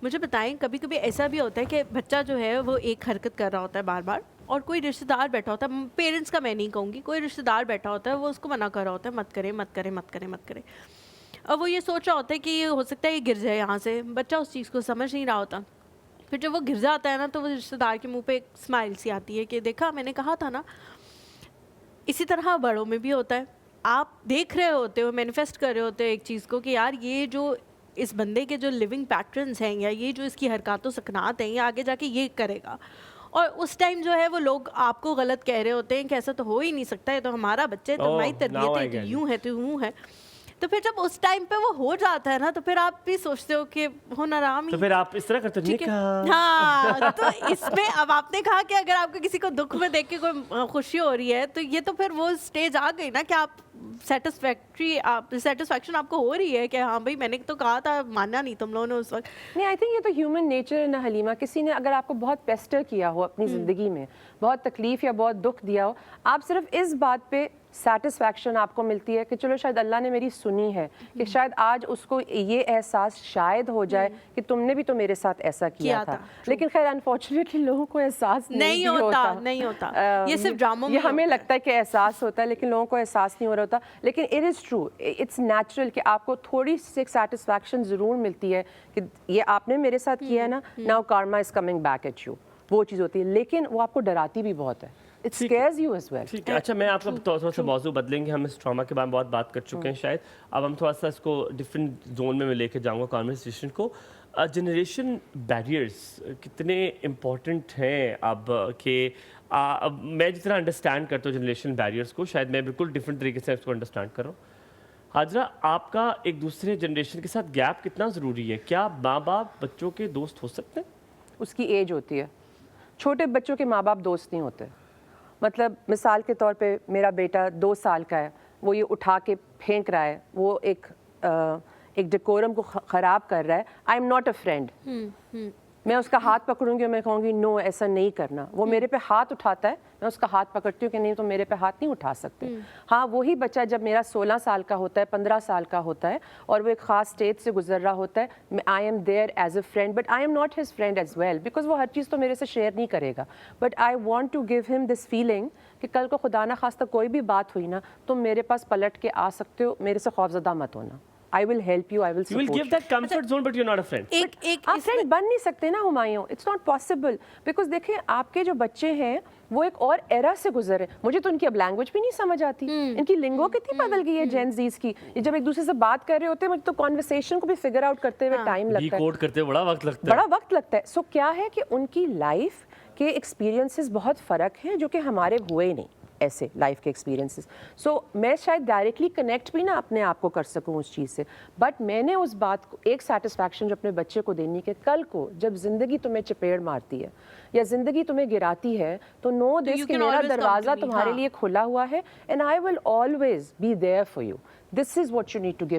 مجھے بتائیں کبھی کبھی ایسا بھی ہوتا ہے کہ بچہ جو ہے وہ ایک حرکت کر رہا ہوتا ہے بار بار اور کوئی رشتہ دار بیٹھا ہوتا ہے، پیرنٹس کا میں نہیں کہوں گی، کوئی رشتہ دار بیٹھا ہوتا ہے وہ اس کو منع کر رہا ہوتا ہے مت کرے مت کرے مت کرے مت کرے، اور وہ یہ سوچ رہا ہوتا ہے کہ یہ ہو سکتا ہے یہ گر جائے یہاں سے، بچہ اس چیز کو سمجھ نہیں رہا ہوتا. پھر جب وہ گر جاتا ہے نا تو وہ رشتہ دار کے منہ پہ ایک اسمائل سی آتی ہے کہ دیکھا میں نے کہا تھا نا. اسی طرح بڑوں میں بھی ہوتا ہے، آپ دیکھ رہے ہوتے ہو، مینیفیسٹ کر رہے ہوتے ہو ایک چیز کو کہ یار یہ جو اس بندے کے جو لیونگ پیٹرنز ہیں یا یہ جو اس کی حرکات و سکنات ہیں یہ آگے جا کے یہ کرے گا، اور اس ٹائم جو ہے وہ لوگ آپ کو غلط کہہ رہے ہوتے ہیں کہ ایسا تو ہو ہی نہیں سکتا، یہ تو ہمارا بچہ ہے، تو ہماری تربیت ہے، تو یوں ہے تو یوں ہے. تو پھر جب اس ٹائم پہ وہ ہو جاتا ہے نا تو پھر آپ بھی سوچتے ہو کہ ہنر عام ہی، تو پھر آپ اس طرح کرتے ٹھیک ہے. ہاں تو اس میں اب آپ نے کہا کہ اگر آپ کو کسی کو دکھ میں دیکھ کے کوئی خوشی ہو رہی ہے تو یہ تو پھر وہ اسٹیج آ گئی نا کہ آپ سیٹسفیکشن آپ کو ہو رہی ہے کہ ہاں بھائی میں نے تو کہا تھا، ماننا نہیں تم لوگوں نے اس وقت. نہیں، آئی تھنک یہ تو ہیومن نیچر ہے نا حلیمہ. کسی نے اگر آپ کو بہت پیسٹر کیا ہو اپنی زندگی میں، بہت تکلیف یا بہت دکھ دیا ہو، آپ صرف اس بات پہ سیٹسفیکشن آپ کو ملتی ہے کہ چلو شاید اللہ نے میری سنی ہے، کہ شاید آج اس کو یہ احساس شاید ہو جائے کہ تم نے بھی تو میرے ساتھ ایسا کیا تھا. لیکن خیر انفارچونیٹلی لوگوں کو احساس نہیں ہوتا. نہیں ہوتا، یہ صرف ڈراموں میں یہ ہمیں لگتا ہے کہ احساس ہوتا ہے لیکن لوگوں کو احساس نہیں ہو رہا ہوتا. لیکن it is true, it's natural کہ آپ کو تھوڑی سی سیٹسفیکشن ضرور ملتی ہے کہ یہ آپ نے میرے ساتھ کیا ہے نا، now karma is coming back at you. وہ چیز ہوتی ہے لیکن وہ آپ کو ڈراتی بھی بہت ہے. It scares you as well. ٹھیک ہے. اچھا میں آپ کا تھوڑا سا موضوع بدلیں گے، ہم اس ٹراما کے بارے میں بہت بات کر چکے ہیں شاید. اب ہم تھوڑا سا اس کو ڈفرینٹ زون میں لے کے جاؤں گا کانورسیشن کو. جنریشن بیریئرس کتنے امپورٹنٹ ہیں اب کہ اب میں جس طرح انڈرسٹینڈ کرتا ہوں جنریشن بیریئرس کو، شاید میں بالکل ڈفرینٹ طریقے سے اس کو انڈرسٹینڈ کر رہا ہوں. حاجرہ، آپ کا ایک دوسرے جنریشن کے ساتھ گیپ کتنا ضروری ہے؟ کیا ماں باپ بچوں کے دوست ہو سکتے ہیں؟ اس کی ایج ہوتی ہے. چھوٹے بچوں کے ماں باپ دوست نہیں ہوتے. مطلب مثال کے طور پہ میرا بیٹا 2 سال کا ہے، وہ یہ اٹھا کے پھینک رہا ہے، وہ ایک ڈیکورم کو خراب کر رہا ہے. I am not a friend. میں اس کا ہاتھ پکڑوں گی اور میں کہوں گی نو ایسا نہیں کرنا. وہ میرے پہ ہاتھ اٹھاتا ہے، میں اس کا ہاتھ پکڑتی ہوں کہ نہیں تو میرے پہ ہاتھ نہیں اٹھا سکتے. ہاں وہی بچہ جب میرا 16 سال کا ہوتا ہے، 15 سال کا ہوتا ہے اور وہ ایک خاص اسٹیج سے گزر رہا ہوتا ہے، I am there as a friend but I am not his friend as well because وہ ہر چیز تو میرے سے شیئر نہیں کرے گا. But I want to give him this feeling کہ کل کو خدا نہ خواستہ کوئی بھی بات ہوئی نا، تم میرے پاس پلٹ کے آ سکتے ہو، میرے سے خوفزدہ مت ہونا. I will help you, I will support you. You will give that comfort zone but you're not a friend. آپ فرینڈ بن نہیں سکتے نا Humayun. It's not possible because دیکھیں آپ کے جو بچے ہیں وہ ایک اور ایرا سے گزرے. مجھے تو ان کی اب لینگویج بھی نہیں سمجھ آتی. ان کی لنگو کتنی بدل گئی ہے جین زیز کی. یہ جب ایک دوسرے سے بات کر رہے ہوتے ہیں مجھے تو کانورسیشن کو بھی فگر آؤٹ کرتے ہوئے ٹائم لگتا ہے، ڈیکوڈ کرتے بڑا وقت لگتا ہے. سو کیا ہے کہ ان کی لائف کے ایکسپیرینسز بہت فرق ہیں جو کہ ہمارے ہوئے نہیں ایسے لائف کے ایکسپیرینسز. سو میں شاید ڈائریکٹلی کنیکٹ بھی نہ اپنے آپ کو کر سکوں اس چیز سے، بٹ میں نے اس بات کو ایک سیٹسفیکشن جو اپنے بچے کو دینی کہ کل کو جب زندگی تمہیں چپیڑ مارتی ہے یا زندگی تمہیں گراتی ہے تو نو دس کہ میرا دروازہ تمہارے لیے کھلا ہوا ہے and I will always be there for you. This is what you need to give